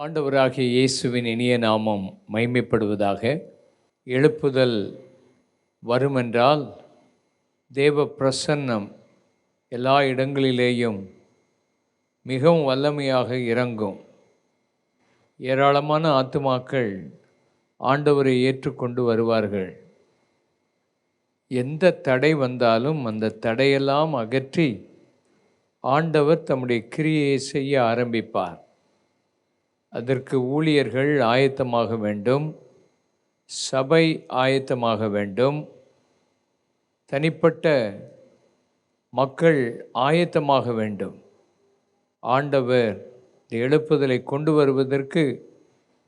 ஆண்டவராகிய இயேசுவின் இனிய நாமம் மைமைப்படுவதாக. எழுப்புதல் வருமென்றால் தேவ பிரசன்னம் எல்லா இடங்களிலேயும் மிகவும் வல்லமையாக இறங்கும். ஏராளமான ஆத்துமாக்கள் ஆண்டவரை ஏற்றுக்கொண்டு வருவார்கள். எந்த தடை வந்தாலும் அந்த தடையெல்லாம் அகற்றி ஆண்டவர் தம்முடைய கிரியையை செய்ய ஆரம்பிப்பார். அதற்கு ஊழியர்கள் ஆயத்தமாக வேண்டும், சபை ஆயத்தமாக வேண்டும், தனிப்பட்ட மக்கள் ஆயத்தமாக வேண்டும். ஆண்டவர் இந்த எழுப்புதலை கொண்டு வருவதற்கு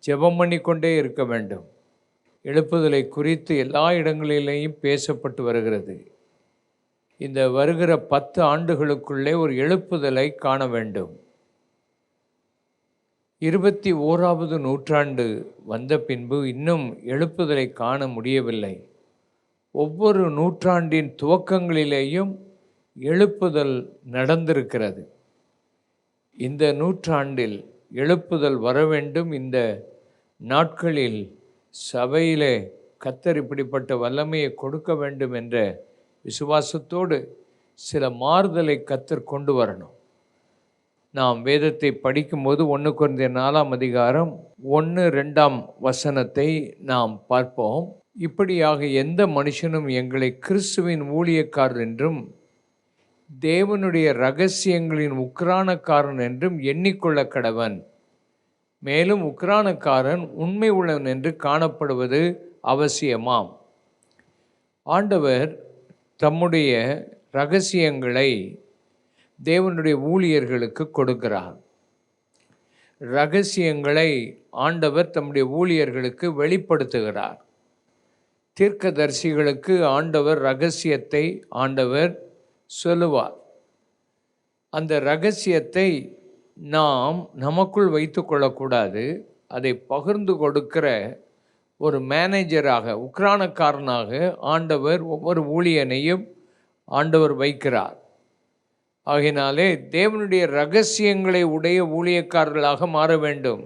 ஜெபம் பண்ணிக்கொண்டே இருக்க வேண்டும். எழுப்புதலை குறித்து எல்லா இடங்களிலேயும் பேசப்பட்டு வருகிறது. இந்த வருகிற 10 ஆண்டுகளுக்குள்ளே ஒரு எழுப்புதலை காண வேண்டும். 21வது நூற்றாண்டு வந்த பின்பு இன்னும் எழுப்புதலை காண முடியவில்லை. ஒவ்வொரு நூற்றாண்டின் துவக்கங்களிலேயும் எழுப்புதல் நடந்திருக்கிறது. இந்த நூற்றாண்டில் எழுப்புதல் வர வேண்டும். இந்த நாட்களில் சபையிலே கர்த்தர் இப்படிப்பட்ட வல்லமையை கொடுக்க வேண்டும் என்ற விசுவாசத்தோடு சில மாறுதலை கர்த்தர் கொண்டு வரணும். நாம் வேதத்தை படிக்கும்போது 1 கொரிந்தியர் 4ஆம் அதிகாரம் 1-2ஆம் வசனத்தை நாம் பார்ப்போம். இப்படியாக எந்த மனுஷனும் எங்களை கிறிஸ்துவின் ஊழியக்காரர் என்றும் தேவனுடைய இரகசியங்களின் உக்கிரானக்காரன் என்றும் எண்ணிக்கொள்ள கடவன். மேலும் உக்கிரானக்காரன் உண்மை உள்ளவன் என்று காணப்படுவது அவசியமாம். ஆண்டவர் தம்முடைய இரகசியங்களை தேவனுடைய ஊழியர்களுக்கு கொடுக்கிறார். இரகசியங்களை ஆண்டவர் தம்முடைய ஊழியர்களுக்கு வெளிப்படுத்துகிறார். தீர்க்கதரிசிகளுக்கு ஆண்டவர் இரகசியத்தை ஆண்டவர் சொல்லுவார். அந்த இரகசியத்தை நாம் நமக்குள் வைத்து கொள்ளக்கூடாது. அதை பகிர்ந்து கொடுக்கிற ஒரு மேனேஜராக, உக்கிரானக்காரனாக ஆண்டவர் ஒவ்வொரு ஊழியனையும் ஆண்டவர் வைக்கிறார். ஆகினாலே தேவனுடைய இரகசியங்களை உடைய ஊழியக்காரர்களாக மாற வேண்டும்.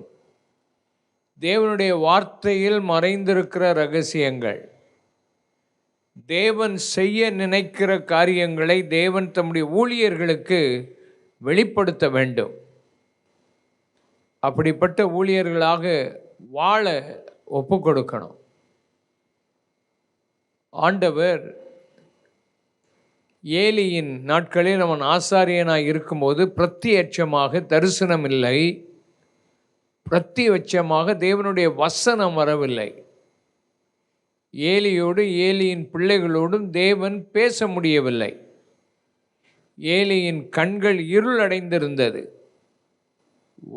தேவனுடைய வார்த்தையில் மறைந்திருக்கிற இரகசியங்கள், தேவன் செய்ய நினைக்கிற காரியங்களை தேவன் தம்முடைய ஊழியர்களுக்கு வெளிப்படுத்த வேண்டும். அப்படிப்பட்ட ஊழியர்களாக வாழ ஒப்பு கொடுக்கணும். ஆண்டவர் ஏலியின் நாட்களில் அவன் ஆசாரியனாய் இருக்கும்போது பிரத்யட்சமாக தரிசனம் இல்லை, பிரத்யட்சமாக தேவனுடைய வசனம் வரவில்லை. ஏலியோடு ஏலியின் பிள்ளைகளோடும் தேவன் பேச முடியவில்லை. ஏலியின் கண்கள் இருள் அடைந்திருந்தது.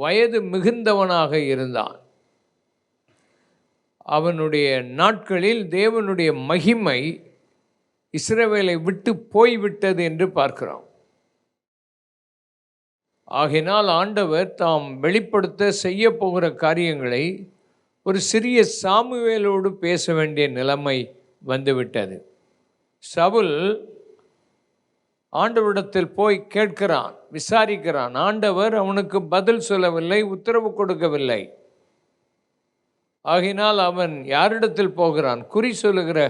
வயது மிகுந்தவனாக இருந்தான். அவனுடைய நாட்களில் தேவனுடைய மகிமை இஸ்ரவேலை விட்டு போய்விட்டது என்று பார்க்கிறோம். ஆகினால் ஆண்டவர் தாம் வெளிப்படுத்த செய்ய போகிற காரியங்களை ஒரு சிறிய சாமுவேலோடு பேச வேண்டிய நிலைமை வந்துவிட்டது. சவுல் ஆண்டவரிடத்தில் போய் கேட்கிறான், விசாரிக்கிறான். ஆண்டவர் அவனுக்கு பதில் சொல்லவில்லை, உத்தரவு கொடுக்கவில்லை. ஆகினால் அவன் யாரிடத்தில் போகிறான்? குறி சொல்லுகிற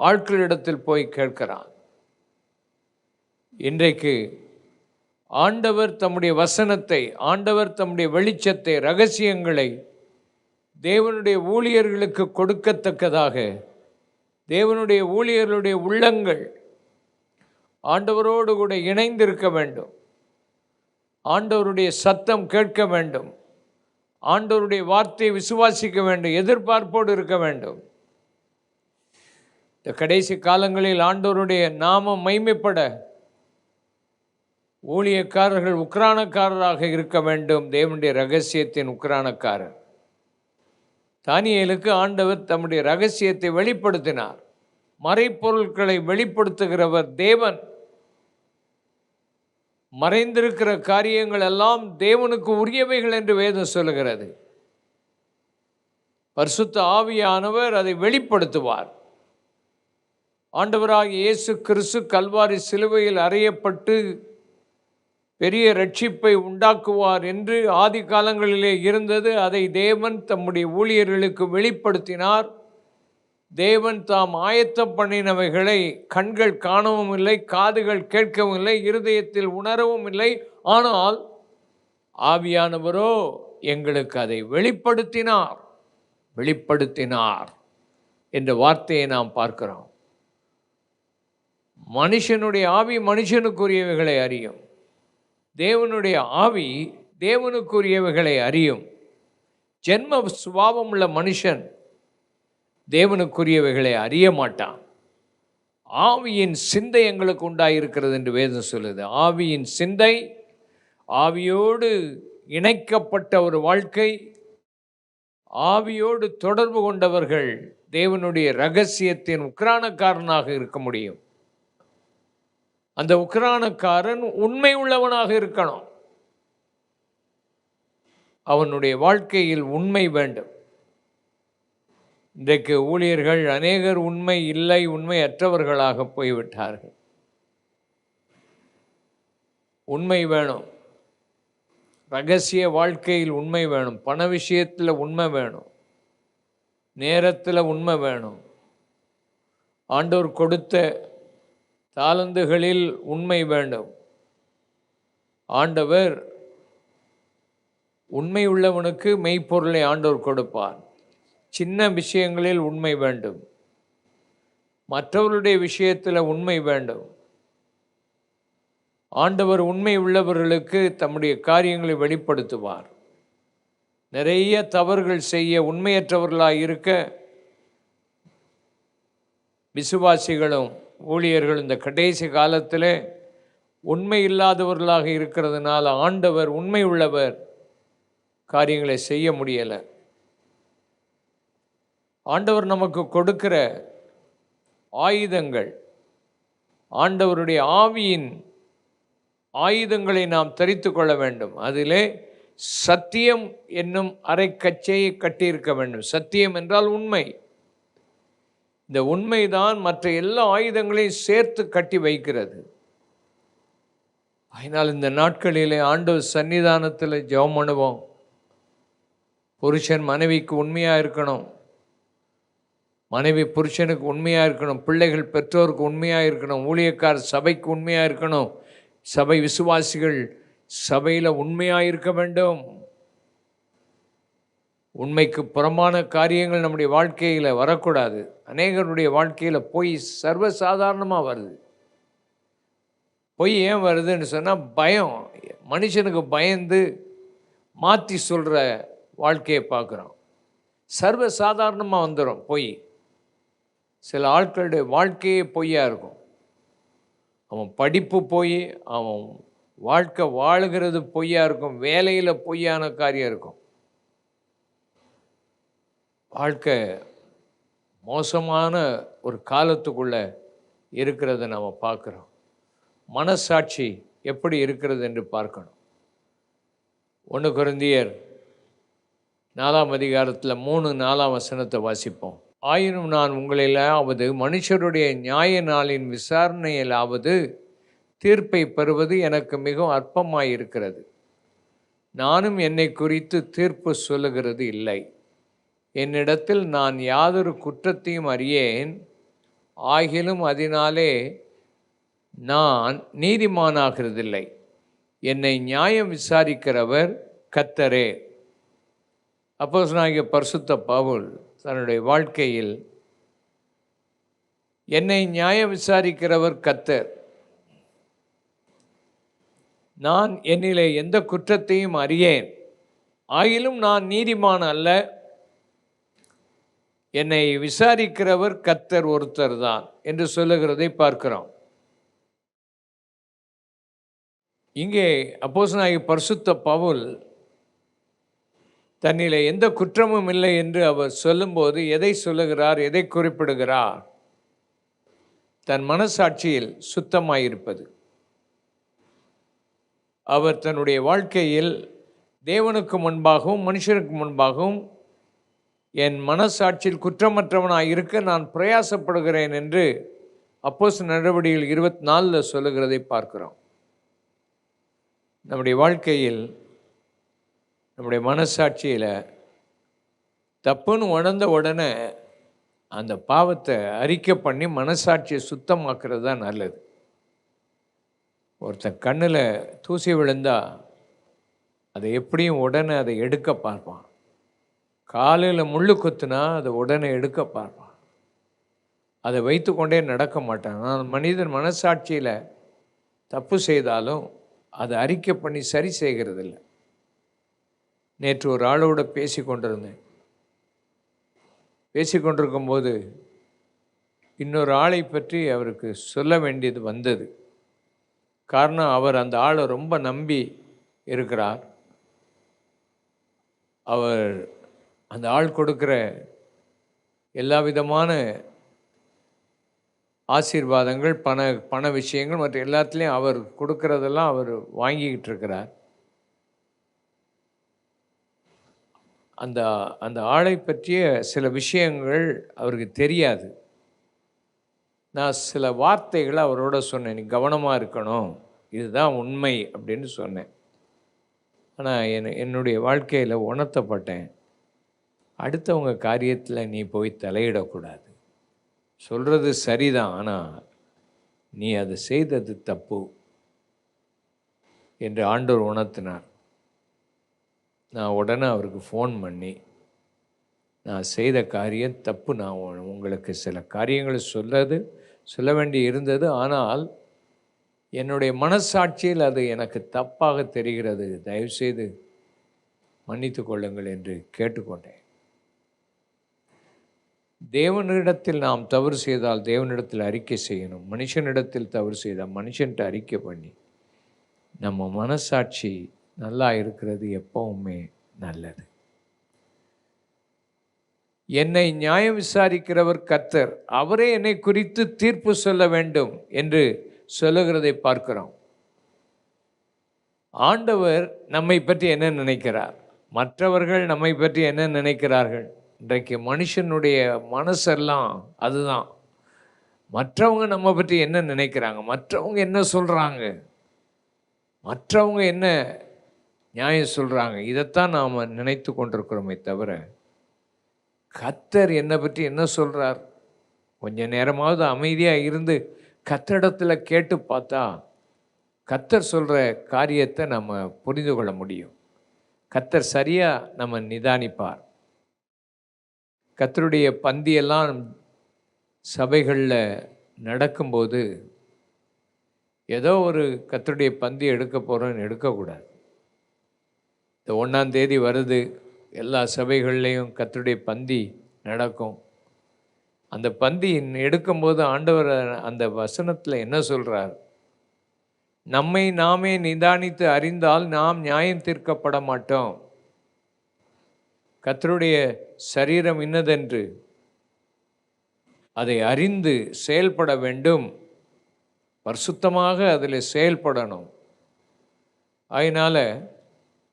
ஆட்களிடத்தில் போய் கேட்கிறான். இன்றைக்கு ஆண்டவர் தம்முடைய வசனத்தை, ஆண்டவர் தம்முடைய வெளிச்சத்தை, இரகசியங்களை தேவனுடைய ஊழியர்களுக்கு கொடுக்கத்தக்கதாக தேவனுடைய ஊழியர்களுடைய உள்ளங்கள் ஆண்டவரோடு கூட இணைந்திருக்க வேண்டும். ஆண்டவருடைய சத்தம் கேட்க வேண்டும். ஆண்டவருடைய வார்த்தையை விசுவாசிக்க வேண்டும். எதிர்பார்ப்போடு இருக்க வேண்டும். இந்த கடைசி காலங்களில் ஆண்டவருடைய நாமம் மைமைப்பட ஊழியக்காரர்கள் உக்கிரானக்காரராக இருக்க வேண்டும். தேவனுடைய இரகசியத்தின் உக்கிரானக்காரர். தானியேலுக்கு ஆண்டவர் தம்முடைய இரகசியத்தை வெளிப்படுத்தினார். மறைப்பொருட்களை வெளிப்படுத்துகிறவர் தேவன். மறைந்திருக்கிற காரியங்கள் எல்லாம் தேவனுக்கு உரியவைகள் என்று வேதம் சொல்லுகிறது. பரிசுத்த ஆவியானவர் அதை வெளிப்படுத்துவார். ஆண்டவராகிய இயேசு கிறிஸ்து கல்வாரி சிலுவையில் அறையப்பட்டு பெரிய ரட்சிப்பை உண்டாக்குவார் என்று ஆதி காலங்களிலே இருந்தது. அதை தேவன் தம்முடைய ஊழியர்களுக்கு வெளிப்படுத்தினார். தேவன் தாம் ஆயத்தம் பண்ணினவைகளை கண்கள் காணவும் இல்லை, காதுகள் கேட்கவும் இல்லை, இருதயத்தில் உணரவும் இல்லை. ஆனால் ஆவியானவரோ எங்களுக்கு அதை வெளிப்படுத்தினார் என்ற வார்த்தையை நாம் பார்க்கிறோம். மனுஷனுடைய ஆவி மனுஷனுக்குரியவைகளை அறியும், தேவனுடைய ஆவி தேவனுக்குரியவைகளை அறியும். ஜென்ம சுபாவம் உள்ள மனுஷன் தேவனுக்குரியவைகளை அறிய மாட்டான். ஆவியின் சிந்தை எங்களுக்கு உண்டாயிருக்கிறது என்று வேதம் சொல்லுது. ஆவியின் சிந்தை, ஆவியோடு இணைக்கப்பட்ட ஒரு வாழ்க்கை, ஆவியோடு தொடர்பு கொண்டவர்கள் தேவனுடைய இரகசியத்தின் உக்கிரானக்காரனாக இருக்க முடியும். அந்த உக்கிரானக்காரன் உண்மை உள்ளவனாக இருக்கணும். அவனுடைய வாழ்க்கையில் உண்மை வேண்டும். இன்றைக்கு ஊழியர்கள் அநேகர் உண்மை இல்லை, உண்மையற்றவர்களாக போய்விட்டார்கள். உண்மை வேணும், ரகசிய வாழ்க்கையில் உண்மை வேணும், பண விஷயத்தில் உண்மை வேணும், நேரத்தில் உண்மை வேணும், ஆண்டவர் கொடுத்த தாளந்துகளில் உண்மை வேண்டும். ஆண்டவர் உண்மை உள்ளவனுக்கு மெய்ப்பொருளை ஆண்டவர் கொடுப்பார். சின்ன விஷயங்களில் உண்மை வேண்டும், மற்றவருடைய விஷயத்தில் உண்மை வேண்டும். ஆண்டவர் உண்மை உள்ளவர்களுக்கு தம்முடைய காரியங்களை வெளிப்படுத்துவார். நிறைய தவறுகள் செய்ய உண்மையற்றவர்களாக இருக்க விசுவாசிகளும் ஊழியர்கள் இந்த கடைசி காலத்தில் உண்மை இல்லாதவர்களாக இருக்கிறதுனால ஆண்டவர் உண்மை உள்ளவர் காரியங்களை செய்ய முடியலை. ஆண்டவர் நமக்கு கொடுக்கிற ஆயுதங்கள், ஆண்டவருடைய ஆவியின் ஆயுதங்களை நாம் தரித்து கொள்ள வேண்டும். அதிலே சத்தியம் என்னும் அரைக்கச்சையை கட்டியிருக்க வேண்டும். சத்தியம் என்றால் உண்மை. இந்த உண்மைதான் மற்ற எல்லா ஆயுதங்களையும் சேர்த்து கட்டி வைக்கிறது. அதனால் இந்த நாட்களிலே ஆண்டவர் சன்னிதானத்தில் ஜெபம் பண்ணுவோம். புருஷன் மனைவிக்கு உண்மையாக இருக்கணும், மனைவி புருஷனுக்கு உண்மையாக இருக்கணும், பிள்ளைகள் பெற்றோருக்கு உண்மையாக இருக்கணும், ஊழியக்காரர் சபைக்கு உண்மையாக இருக்கணும், சபை விசுவாசிகள் சபையில் உண்மையாக இருக்க வேண்டும். உண்மைக்கு புறம்பான காரியங்கள் நம்முடைய வாழ்க்கையில் வரக்கூடாது. அநேகருடைய வாழ்க்கையில் பொய் சர்வசாதாரணமாக வருது. பொய் ஏன் வருதுன்னு சொன்னால் பயம். மனுஷனுக்கு பயந்து மாற்றி சொல்கிற வாழ்க்கையை பார்க்குறோம். சர்வசாதாரணமாக வந்துடும் பொய். சில ஆட்களுடைய வாழ்க்கையே பொய்யாக இருக்கும். அவன் படிப்பு போய், அவன் வாழ்க்கை வாழுகிறது பொய்யாக இருக்கும், வேலையில் பொய்யான காரியம் இருக்கும். வாழ்க்கை மோசமான ஒரு காலத்துக்குள்ளே இருக்கிறத நம்ம பார்க்குறோம். மனசாட்சி எப்படி இருக்கிறது என்று பார்க்கணும். 1 கொரிந்தியர் 4ஆம் அதிகாரத்தில் 3-4ஆம் வசனத்தை வாசிப்போம். ஆயினும் நான் உங்களிலாவது மனுஷருடைய நியாய நாளின் விசாரணையிலாவது தீர்ப்பை பெறுவது எனக்கு மிகவும் அற்பமாயிருக்கிறது. நானும் என்னை குறித்து தீர்ப்பு சொல்லுகிறது இல்லை. என்னிடத்தில் நான் யாதொரு குற்றத்தையும் அறியேன், ஆகிலும் அதனாலே நான் நீதிமானாகிறதில்லை. என்னை நியாயம் விசாரிக்கிறவர் கர்த்தரே. அப்போஸ்தலனாகிய பரிசுத்த பவுல் தன்னுடைய வாழ்க்கையில் என்னை நியாயம் விசாரிக்கிறவர் கர்த்தர், நான் என்னிலே எந்த குற்றத்தையும் அறியேன், ஆகிலும் நான் நீதிமான் அல்ல, என்னை விசாரிக்கிறவர் கர்த்தர் ஒருத்தர் தான் என்று சொல்லுகிறதை பார்க்கிறோம். இங்கே அப்போஸ்தலனாகிய பரிசுத்த பவுல் தன்னிலே எந்த குற்றமும் இல்லை என்று அவர் சொல்லும்போது எதை சொல்லுகிறார், எதை குறிப்பிடுகிறார்? தன் மனசாட்சியில் சுத்தமாயிருப்பது. அவர் தன்னுடைய வாழ்க்கையில் தேவனுக்கு முன்பாகவும் மனுஷனுக்கு முன்பாகவும் என் மனசாட்சியில் குற்றமற்றவனாக இருக்க நான் பிரயாசப்படுகிறேன் என்று அப்போஸ்தலர் நடவடிக்கைகள் 24 சொல்லுகிறதை பார்க்கிறோம். நம்முடைய வாழ்க்கையில் நம்முடைய மனசாட்சியில் தப்புன்னு உணர்ந்த உடனே அந்த பாவத்தை அறிக்கை பண்ணி மனசாட்சியை சுத்தமாக்குறது தான் நல்லது. ஒருத்தன் கண்ணில் தூசி விழுந்தா அதை எப்படியும் உடனே அதை எடுக்க பார்ப்பான். காலில் முள் குத்துனா அதை உடனே எடுக்க பார்ப்பான். அதை வைத்து கொண்டே நடக்க மாட்டான். ஆனால் மனிதன் மனசாட்சியில் தப்பு செய்தாலும் அதை அறிக்கை பண்ணி சரி செய்கிறதில்ல. நேற்று ஒரு ஆளோட பேசி கொண்டிருக்கும்போது இன்னொரு ஆளை பற்றி அவருக்கு சொல்ல வேண்டியது வந்தது. காரணம், அவர் அந்த ஆளை ரொம்ப நம்பி இருக்கிறார். அவர் அந்த ஆள் கொடுக்குற எல்லா விதமான ஆசீர்வாதங்கள், பண விஷயங்கள் மற்ற எல்லாத்துலேயும் அவர் கொடுக்கறதெல்லாம் அவர் வாங்கிக்கிட்டு இருக்கிறார். அந்த அந்த ஆளை பற்றிய சில விஷயங்கள் அவருக்கு தெரியாது. நான் சில வார்த்தைகளை அவரோட சொன்னேன். நீ கவனமாக இருக்கணும், இதுதான் உண்மை அப்படின்னு சொன்னேன். ஆனால் என்னுடைய வாழ்க்கையில் உணர்த்தப்பட்டேன், அடுத்தவங்க காரியத்தில் நீ போய் தலையிடக்கூடாது. சொல்கிறது சரிதான், ஆனால் நீ அதை செய்தது தப்பு என்று ஆண்டவர் உணர்த்தினார். நான் உடனே அவருக்கு ஃபோன் பண்ணி, நான் செய்த காரியம் தப்பு, நான் உங்களுக்கு சில காரியங்களை சொல்ல வேண்டி இருந்தது, ஆனால் என்னுடைய மனசாட்சியில் அது எனக்கு தப்பாக தெரிகிறது, தயவுசெய்து மன்னித்து கொள்ளுங்கள் என்று கேட்டுக்கொண்டேன். தேவனிடத்தில் நாம் தவறு செய்தால் தேவனிடத்தில் அறிக்கை செய்யணும். மனுஷனிடத்தில் தவறு செய்தால் மனுஷன்கிட்ட அறிக்கை பண்ணி நம்ம மனசாட்சி நல்லா இருக்கிறது எப்பவுமே நல்லது. என்னை நியாயம் விசாரிக்கிறவர் கர்த்தர், அவரே என்னை குறித்து தீர்ப்பு சொல்ல வேண்டும் என்று சொல்லுகிறதை பார்க்கிறோம். ஆண்டவர் நம்மை பற்றி என்ன நினைக்கிறார், மற்றவர்கள் நம்மை பற்றி என்ன நினைக்கிறார்கள்? இன்றைக்கு மனுஷனுடைய மனசெல்லாம் அதுதான். மற்றவங்க நம்ம பற்றி என்ன நினைக்கிறாங்க, மற்றவங்க என்ன சொல்கிறாங்க, மற்றவங்க என்ன நியாயம் சொல்கிறாங்க, இதைத்தான் நாம் நினைத்து கொண்டிருக்கிறோமே தவிர கர்த்தர் என்னை பற்றி என்ன சொல்கிறார்? கொஞ்ச நேரமாவது அமைதியாக இருந்து கர்த்தரிடத்தில் கேட்டு பார்த்தா கர்த்தர் சொல்கிற காரியத்தை நம்ம புரிந்து கொள்ள முடியும். கர்த்தர் சரியாக நம்ம நிதானிப்பார். கர்த்தருடைய பந்தியெல்லாம் சபைகளில் நடக்கும்போது ஏதோ ஒரு கர்த்தருடைய பந்தி எடுக்க போகிறோன்னு எடுக்கக்கூடாது. இந்த 1ஆம் தேதி வருது, எல்லா சபைகள்லேயும் கர்த்தருடைய பந்தி நடக்கும். அந்த பந்தி எடுக்கும்போது ஆண்டவர் அந்த வசனத்தில் என்ன சொல்கிறார்? நம்மை நாமே நிதானித்து அறிந்தால் நாம் நியாயம் தீர்க்கப்பட மாட்டோம். கர்த்தருடைய சரீரம் இன்னதென்று அதை அறிந்து செயல்பட வேண்டும். பரிசுத்தமாக அதில் செயல்படணும். அதனால்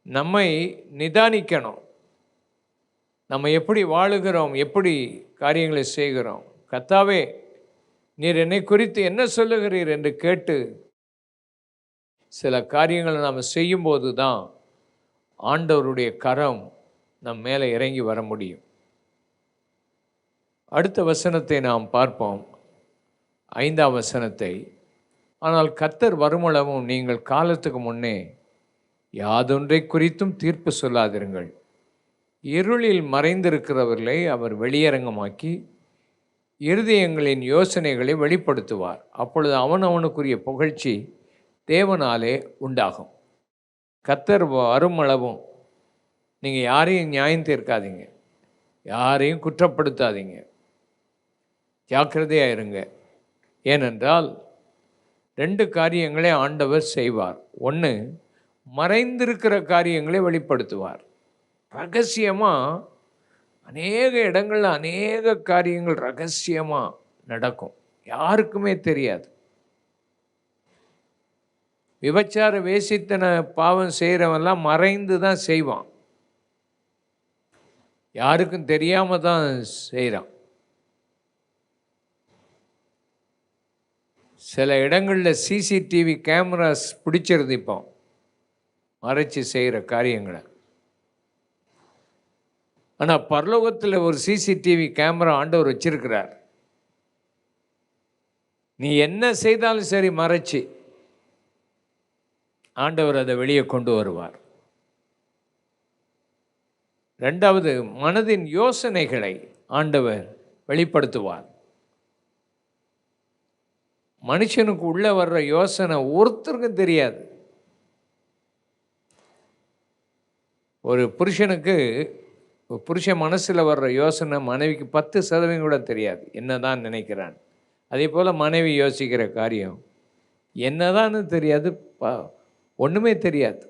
நம்மை நிதானிக்கணும். நம்ம எப்படி வாழுகிறோம், எப்படி காரியங்களை செய்கிறோம். கர்த்தாவே, நீர் என்னை குறித்து என்ன சொல்லுகிறீர் என்று கேட்டு சில காரியங்களை நாம் செய்யும்போது தான் ஆண்டவருடைய கரம் நம் மேலே இறங்கி வர முடியும். அடுத்த வசனத்தை நாம் பார்ப்போம், 5ஆம் வசனத்தை. ஆனால் கர்த்தர் வருமளவும் நீங்கள் காலத்துக்கு முன்னே யாதொன்றை குறித்தும் தீர்ப்பு சொல்லாதிருங்கள். இருளில் மறைந்திருக்கிறவர்களை அவர் வெளியரங்கமாக்கி இருதயங்களின் யோசனைகளை வெளிப்படுத்துவார். அப்பொழுது அவனுக்குரிய புகழ்ச்சி தேவனாலே உண்டாகும். கர்த்தர் வருமளவும் நீங்கள் யாரையும் நியாயம் தீர்க்காதீங்க, யாரையும் குற்றப்படுத்தாதீங்க, ஜாக்கிரதையாக இருங்க. ஏனென்றால் 2 காரியங்களை ஆண்டவர் செய்வார். ஒன்று, மறைந்திருக்கிற காரியங்களை வெளிப்படுத்துவார். ரகசியமாக அநேக இடங்களில் அநேக காரியங்கள் ரகசியமாக நடக்கும், யாருக்குமே தெரியாது. விபச்சார வேசித்தன பாவம் செய்கிறவன்லாம் மறைந்து தான் செய்வான், யாருக்கும் தெரியாமல் தான் செய்கிறான். சில இடங்களில் சிசிடிவி கேமராஸ் பிடிச்சிருது. இப்போ மறைச்சி செய்கிற காரியங்களை. ஆனால் பரலோகத்தில் ஒரு சிசிடிவி கேமரா ஆண்டவர் வச்சிருக்கிறார். நீ என்ன செய்தாலும் சரி மறைச்சி ஆண்டவர் அதை வெளியே கொண்டு வருவார். ரெண்டாவது, மனதின் யோசனைகளை ஆண்டவர் வெளிப்படுத்துவார். மனுஷனுக்கு உள்ள வர்ற யோசனை ஒருத்தருக்கும் தெரியாது. ஒரு புருஷன் மனசில் வர்ற யோசனை மனைவிக்கு 10% கூட தெரியாது, என்னதான் நினைக்கிறான். அதே போல் மனைவி யோசிக்கிற காரியம் என்னதான்னு தெரியாது, ஒன்றுமே தெரியாது.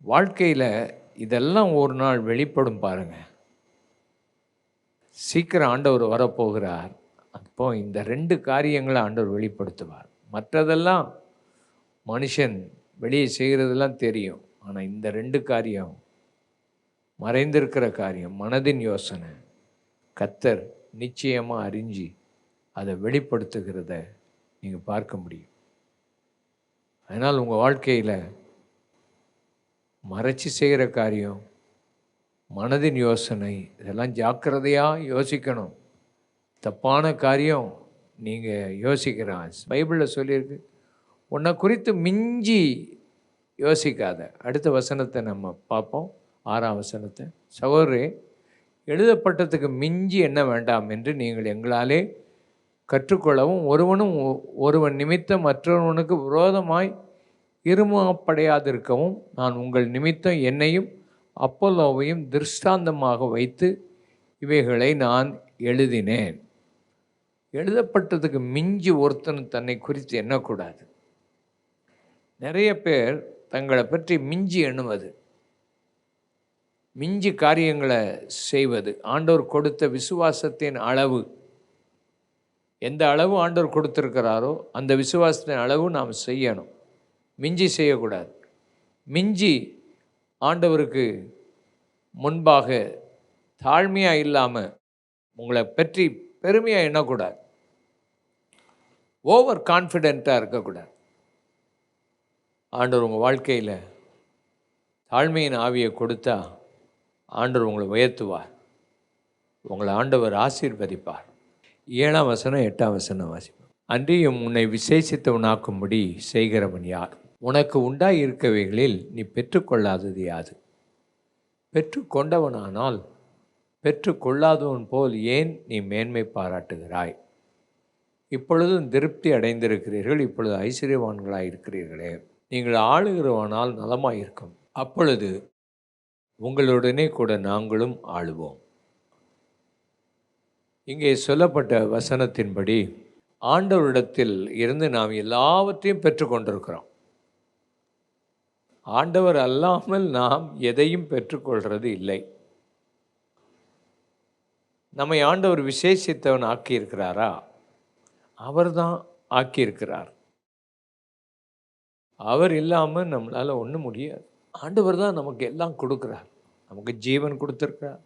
வாழ்க்கையில் இதெல்லாம் ஒரு நாள் வெளிப்படும் பாருங்க. சீக்கிரம் ஆண்டவர் வரப்போகிறார். அப்போ இந்த 2 காரியங்களை ஆண்டவர் வெளிப்படுத்துவார். மற்றதெல்லாம் மனுஷன் வெளியே செய்கிறதெல்லாம் தெரியும். ஆனால் இந்த 2 காரியம், மறைந்திருக்கிற காரியம், மனதின் யோசனை, கர்த்தர் நிச்சயமாக அறிஞ்சு அதை வெளிப்படுத்துகிறத நீங்கள் பார்க்க முடியும். அதனால் உங்கள் வாழ்க்கையில் மறைச்சி செய்கிற காரியம், மனதின் யோசனை, இதெல்லாம் ஜாக்கிரதையாக யோசிக்கணும். தப்பான காரியம் நீங்கள் யோசிக்கிறான். பைபிளில் சொல்லியிருக்கு, உன்னை குறித்து மிஞ்சி யோசிக்காத. அடுத்த வசனத்தை நம்ம பார்ப்போம், 6ஆம் வசனத்தை. சகோதரரே, எழுதப்பட்டதுக்கு மிஞ்சி என்ன வேண்டாம் என்று நீங்கள் எங்களாலே கற்றுக்கொள்ளவும், ஒருவன் நிமித்தம் மற்றொருவனுக்கு விரோதமாய் இருமாப்படையாதிருக்கவும் நான் உங்கள் நிமித்தம் என்னையும் அப்போலோவையும் திருஷ்டாந்தமாக வைத்து இவைகளை நான் எழுதினேன். எழுதப்பட்டதுக்கு மிஞ்சி ஒருத்தன் தன்னை குறித்து எண்ணக்கூடாது. நிறைய பேர் தங்களை பற்றி மிஞ்சி எண்ணுவது, மிஞ்சி காரியங்களை செய்வது. ஆண்டவர் கொடுத்த விசுவாசத்தின் அளவு, எந்த அளவு ஆண்டவர் கொடுத்திருக்கிறாரோ அந்த விசுவாசத்தின் அளவு நாம் செய்யணும். மிஞ்சி செய்யக்கூடாது. மிஞ்சி ஆண்டவருக்கு முன்பாக தாழ்மையாக இல்லாமல் உங்களை பற்றி பெருமையாக எண்ணக்கூடாது. ஓவர் கான்ஃபிடென்ட்டாக இருக்கக்கூடாது. ஆண்டவர் உங்கள் வாழ்க்கையில் தாழ்மையின் ஆவியை கொடுத்தா ஆண்டவர் உங்களை உயர்த்துவார், உங்களை ஆண்டவர் ஆசீர்வதிப்பார். 7ஆம் வசனம் 8ஆம் வசனம் வாசிப்போம். அன்றியும் உன்னை விசேஷித்தவனாக்கும்படி செய்கிறவன் யார்? உனக்கு உண்டாயிருக்கவைகளில் நீ பெற்றுக்கொள்ளாதது யாது? பெற்றுக்கொண்டவனானால் பெற்றுக்கொள்ளாதவன் போல் ஏன் நீ மேன்மை பாராட்டுகிறாய்? இப்பொழுதும் திருப்தி அடைந்திருக்கிறீர்கள், இப்பொழுது ஐஸ்வர்யவான்களாக இருக்கிறீர்களே. நீங்கள் ஆளுகிறவனால் நலமாயிருக்கும், அப்பொழுது உங்களுடனே கூட நாங்களும் ஆளுவோம். இங்கே சொல்லப்பட்ட வசனத்தின்படி ஆண்டவரிடத்தில் இருந்து நாம் எல்லாவற்றையும் பெற்றுக்கொண்டிருக்கிறோம். ஆண்டவர் அல்லாமல் நாம் எதையும் பெற்றுக்கொள்வது இல்லை. நம்மை ஆண்டவர் விசேஷித்தவன் ஆக்கியிருக்கிறாரா? அவர் தான் ஆக்கியிருக்கிறார். அவர் இல்லாமல் நம்மளால் ஒன்றும் முடியாது. ஆண்டவர் தான் நமக்கு எல்லாம் கொடுக்குறார். நமக்கு ஜீவன் கொடுத்துருக்கிறார்,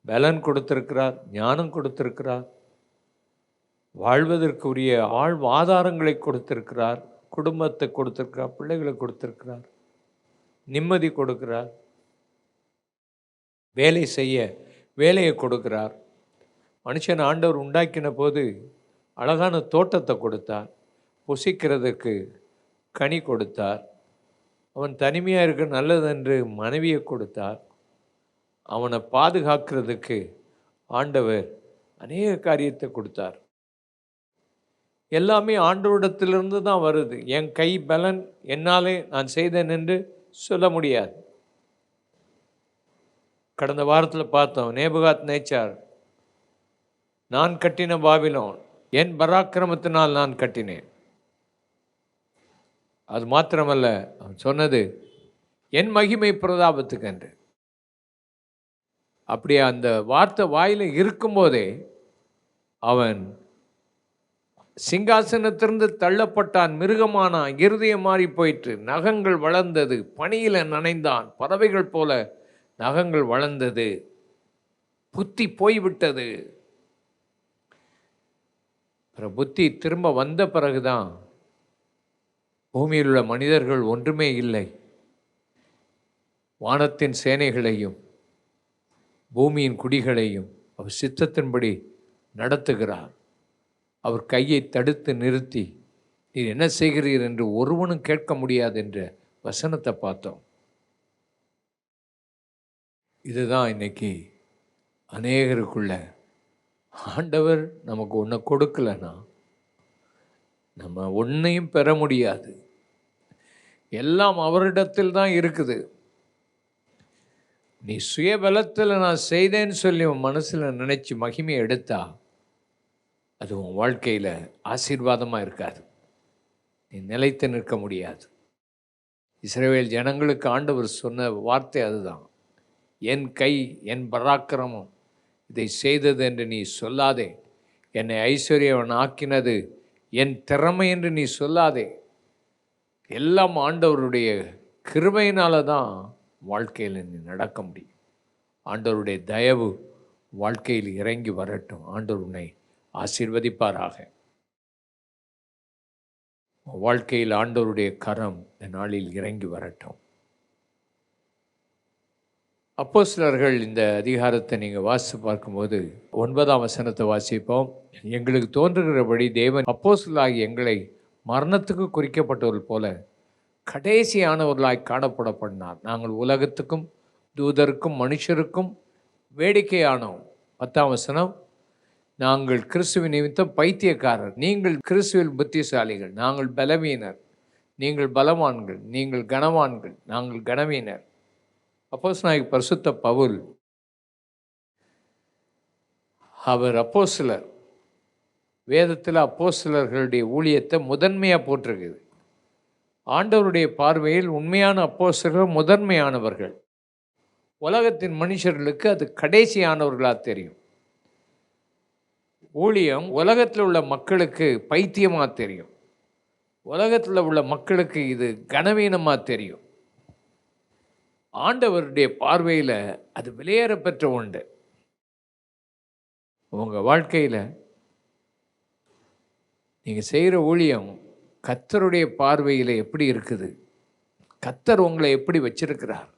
பலன் கொடுத்திருக்கிறார், ஞானம் கொடுத்திருக்கிறார், வாழ்வதற்குரிய வாழ்வாதாரங்களை கொடுத்திருக்கிறார், குடும்பத்தை கொடுத்திருக்கிறார், பிள்ளைகளை கொடுத்திருக்கிறார், நிம்மதி கொடுக்கிறார், வேலை செய்ய வேலையை கொடுக்கிறார். மனுஷன் ஆண்டவர் உண்டாக்கின போது அழகான தோட்டத்தை கொடுத்தார், புசிக்கிறதுக்கு கனி கொடுத்தார், அவன் தனிமையாக இருக்க நல்லதென்று மனைவியை கொடுத்தார், அவனை பாதுகாக்கிறதுக்கு ஆண்டவர் அநேக காரியத்தை கொடுத்தார். எல்லாமே ஆண்டவரிடத்திலிருந்து தான் வருது. என் கை பலன் என்னாலே நான் செய்தேன் என்று சொல்ல முடியாது. கடந்த வாரத்தில் பார்த்தோம், நேபுகாத் நேச்சார், நான் கட்டின பாபிலோன் என் பராக்கிரமத்தினால் நான் கட்டினேன். அது மாத்திரமல்ல, அவன் சொன்னது என் மகிமை பிரதாபத்துக்கு என்று. அப்படியே அந்த வார்த்தை வாயில் இருக்கும்போதே அவன் சிங்காசனத்திலிருந்து தள்ளப்பட்டான், மிருகமானான், இருதயம் மாறி போயிற்று, நகங்கள் வளர்ந்தது, பனியில் நனைந்தான், பறவைகள் போல நகங்கள் வளர்ந்தது, புத்தி போய்விட்டது. புத்தி திரும்ப வந்த பிறகுதான் பூமியில் உள்ள மனிதர்கள் ஒன்றுமே இல்லை. வானத்தின் சேனைகளையும் பூமியின் குடிகளையும் அவர் சித்தத்தின்படி நடத்துகிறார். அவர் கையை தடுத்து நிறுத்தி நீர் என்ன செய்கிறீர் என்று ஒருவனும் கேட்க முடியாது என்ற வசனத்தை பார்த்தோம். இதுதான் இன்னைக்கு அநேகருக்குள்ள ஆண்டவர் நமக்கு ஒன்று கொடுக்கலன்னா நம்ம ஒன்றையும் பெற முடியாது. எல்லாம் அவரிடத்தில் தான் இருக்குது. நீ சுயபலத்தில் நான் செய்தேன்னு சொல்லி உன் மனசில் நினைச்சு மகிமையை எடுத்தா அது உன் வாழ்க்கையில் ஆசீர்வாதமாக இருக்காது. நீ நிலைத்து நிற்க முடியாது. இஸ்ரவேல் ஜனங்களுக்கு ஆண்டவர் சொன்ன வார்த்தை அதுதான். என் கை என் பராக்கிரமம் இதை செய்தது என்று நீ சொல்லாதே. என்னை ஐஸ்வர்யவன் ஆக்கினது என் திறமை என்று நீ சொல்லாதே. எல்லாம் ஆண்டவருடைய கிருபையினால தான் வாழ்க்கையில் நீ நடக்க முடியும். ஆண்டவருடைய தயவு வாழ்க்கையில் இறங்கி வரட்டும். ஆண்டவர் உன்னை ஆசீர்வதிப்பாராக. வாழ்க்கையில் ஆண்டவருடைய கரம் இந்த நாளில் இறங்கி வரட்டும். அப்போஸ்தலர்கள் இந்த அதிகாரத்தை நீங்கள் வாசித்து பார்க்கும்போது 9ஆம் வசனத்தை வாசிப்போம். எங்களுக்கு தோன்றுகிறபடி தேவன் அப்போஸ்தலராகிய எங்களை மரணத்துக்கு குறிக்கப்பட்டவர்கள் போல கடைசியானவர்களாய் காணப்படப்படினார். நாங்கள் உலகத்துக்கும் தூதருக்கும் மனுஷருக்கும் வேடிக்கையானோம். 10ஆம் வசனம், நாங்கள் கிறிஸ்துவின் நிமித்தம் பைத்தியக்காரர், நீங்கள் கிறிஸ்துவில் புத்திசாலிகள். நாங்கள் பலவீனர், நீங்கள் பலவான்கள். நீங்கள் கனவான்கள், நாங்கள் கனவீனர். அப்போஸ்தலனாகிய பரிசுத்த பவுல் அவர் அப்போஸ்தலர். வேதத்தில் அப்போஸ்தலர்களுடைய ஊழியத்தை முதன்மையாக போட்டிருக்குது. ஆண்டவருடைய பார்வையில் உண்மையான அப்போஸ்தலர்கள் முதன்மையானவர்கள். உலகத்தின் மனுஷர்களுக்கு அது கடைசியானவர்களாக தெரியும். ஊழியம் உலகத்தில் உள்ள மக்களுக்கு பைத்தியமாக தெரியும். உலகத்தில் உள்ள மக்களுக்கு இது கனவீனமாக தெரியும். ஆண்டவருடைய பார்வையில் அது விலையேற பெற்ற உண்டு. உங்கள் வாழ்க்கையில் நீங்கள் செய்கிற ஊழியம் கர்த்தருடைய பார்வையில் எப்படி இருக்குது? கர்த்தர் உங்களை எப்படி வச்சிருக்கிறார்?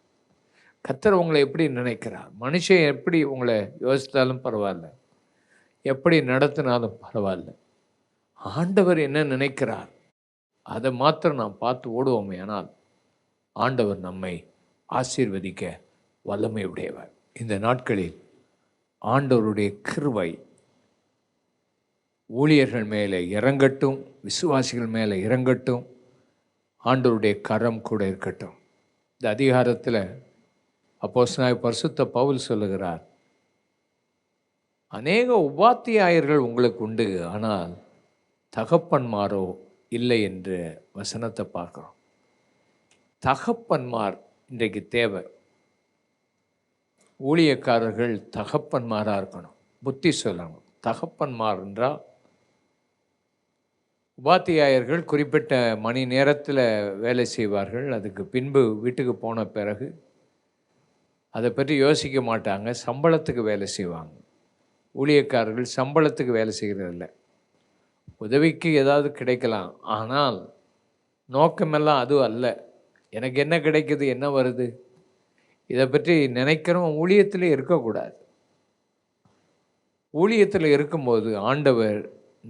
கர்த்தர் உங்களை எப்படி நினைக்கிறார்? மனுஷன் எப்படி உங்களை யோசித்தாலும் பரவாயில்ல, எப்படி நடத்தினாலும் பரவாயில்ல, ஆண்டவர் என்ன நினைக்கிறார் அதை மாத்திரம் நாம் பார்த்து ஓடுவோமே. ஆனால் ஆண்டவர் நம்மை ஆசீர்வதிக்க வல்லமை உடையவர். இந்த நாட்களில் ஆண்டவருடைய கிருபை ஊழியர்கள் மேலே இறங்கட்டும், விசுவாசிகள் மேலே இறங்கட்டும். ஆண்டவருடைய கரம் கூட இருக்கட்டும். இந்த அதிகாரத்தில் அப்போஸ்தலனாகிய பரிசுத்த பவுல் சொல்லுகிறார், அநேக உபாத்தியாயர்கள் உங்களுக்கு உண்டு, ஆனால் தகப்பன்மாரோ இல்லை என்ற வசனத்தை பார்க்குறோம். தகப்பன்மார் இன்றைக்கு தேவை. ஊழியக்காரர்கள் தகப்பன்மாராக இருக்கணும், புத்தி சொல்லணும். தகப்பன்மார் என்றால் உபாத்தியாயர்கள் குறிப்பிட்ட மணி நேரத்தில் வேலை செய்வார்கள். அதுக்கு பின்பு வீட்டுக்கு போன பிறகு அதை பற்றி யோசிக்க மாட்டாங்க, சம்பளத்துக்கு வேலை செய்வாங்க. ஊழியக்காரர்கள் சம்பளத்துக்கு வேலை செய்கிறதில்ல, உதவிக்கு ஏதாவது கிடைக்கலாம், ஆனால் நோக்கமெல்லாம் அது அல்ல. எனக்கு என்ன கிடைக்குது, என்ன வருது, இதை பற்றி நினைக்கிறோம். ஊழியத்தில் இருக்கக்கூடாது. ஊழியத்தில் இருக்கும்போது ஆண்டவர்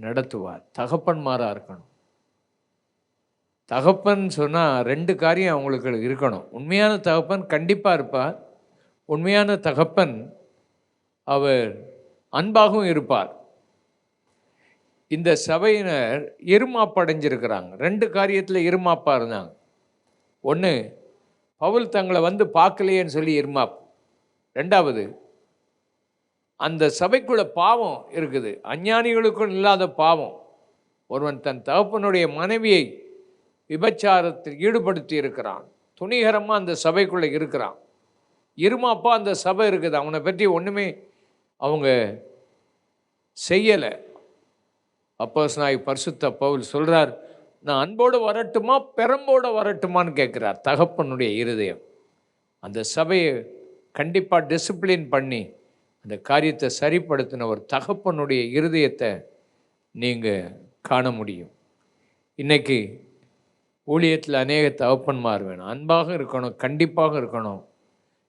நடத்துவார். தகப்பன்மாராக இருக்கணும். தகப்பன் சொன்னால் 2 காரியம் அவங்களுக்கு இருக்கணும். உண்மையான தகப்பன் கண்டிப்பாக இருப்பார். உண்மையான தகப்பன் அவர் அன்பாகவும் இருப்பார். இந்த சபையினர் இருமாப்படைஞ்சிருக்கிறாங்க. 2 காரியத்தில் இருமாப்பாக இருந்தாங்க. ஒன்று, பவுல் தங்களை வந்து பார்க்கலையேன்னு சொல்லி இருமாப்பு. 2வது, அந்த சபைக்குள்ள பாவம் இருக்குது, அஞ்ஞானிகளுக்கும் இல்லாத பாவம். ஒருவன் தன் தகப்பனுடைய மனைவியை விபச்சாரத்தில் ஈடுபடுத்தி இருக்கிறான், துணிகரமாக அந்த சபைக்குள்ளே இருக்கிறான். இருமாப்பா அந்த சபை இருக்குது, அவனை பற்றி ஒன்றுமே அவங்க செய்யலை. அப்போஸ்தலனாகிய பரிசுத்த பவுல் சொல்கிறார், நான் அன்போடு வரட்டுமா பெரம்போடு வரட்டுமான்னு கேட்குறார். தகப்பனுடைய இருதயம் அந்த சபையை கண்டிப்பாக டிசிப்ளின் பண்ணி அந்த காரியத்தை சரிப்படுத்தின ஒரு தகப்பனுடைய இருதயத்தை நீங்கள் காண முடியும். இன்றைக்கி ஊழியத்தில் அநேக தகப்பன்மார் வேணும். அன்பாக இருக்கணும், கண்டிப்பாக இருக்கணும்,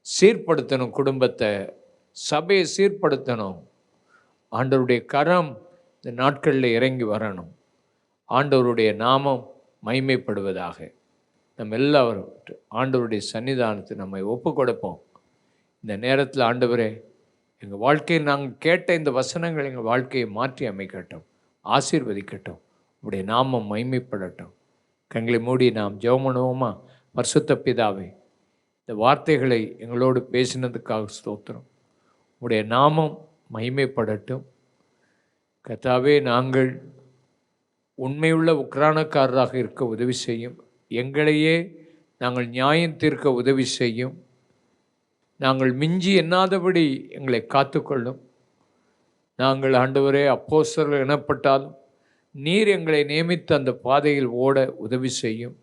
சீர்படுத்தணும், குடும்பத்தை சபையை சீர்படுத்தணும். ஆண்டவருடைய கரம் இந்த நாட்களில் இறங்கி வரணும். ஆண்டவருடைய நாமம் மகிமைப்படுவதாக. நம்ம எல்லாரும் ஆண்டவருடைய சன்னிதானத்தை நம்மை ஒப்பு கொடுப்போம். இந்த நேரத்தில் ஆண்டவரே, எங்கள் வாழ்க்கையை நாங்கள் கேட்ட இந்த வசனங்கள் எங்கள் வாழ்க்கையை மாற்றி அமைக்கட்டும், ஆசீர்வதிக்கட்டும், உடைய நாமம் மகிமைப்படட்டும். கண்களை மூடி நாம் ஜெபம் பண்ணுவோமா? பரிசுத்த பிதாவே, இந்த வார்த்தைகளை எங்களோடு பேசினதுக்காக ஸ்தோத்திரம். உடைய நாமம் மகிமைப்படட்டும். கர்த்தாவே, நாங்கள் உண்மையுள்ள உக்ரானக்காரராக இருக்க உதவி செய்யும். எங்களையே நாங்கள் நியாயம் தீர்க்க உதவி செய்யும். நாங்கள் மிஞ்சி எண்ணாதபடி எங்களை காத்துக்கொள்ளும். நாங்கள் ஆண்டவரே அப்போஸ்தலர்கள் எனப்பட்டாலும் நீர் எங்களை நியமித்த அந்த பாதையில் ஓட உதவி செய்யும்.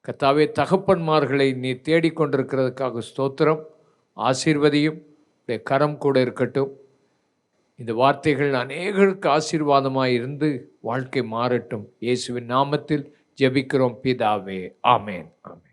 கர்த்தாவே, தகப்பன்மார்களை நீர் தேடிக்கொண்டிருக்கிறதுக்காக ஸ்தோத்திரம். ஆசீர்வதியும். உடைய கரம் கூட இருக்கட்டும். இந்த வார்த்தைகள் அநேகருக்கு ஆசீர்வாதமாக இருந்து வாழ்க்கை மாறட்டும். இயேசுவின் நாமத்தில் ஜெபிக்கிறோம் பிதாவே. ஆமேன், ஆமேன்.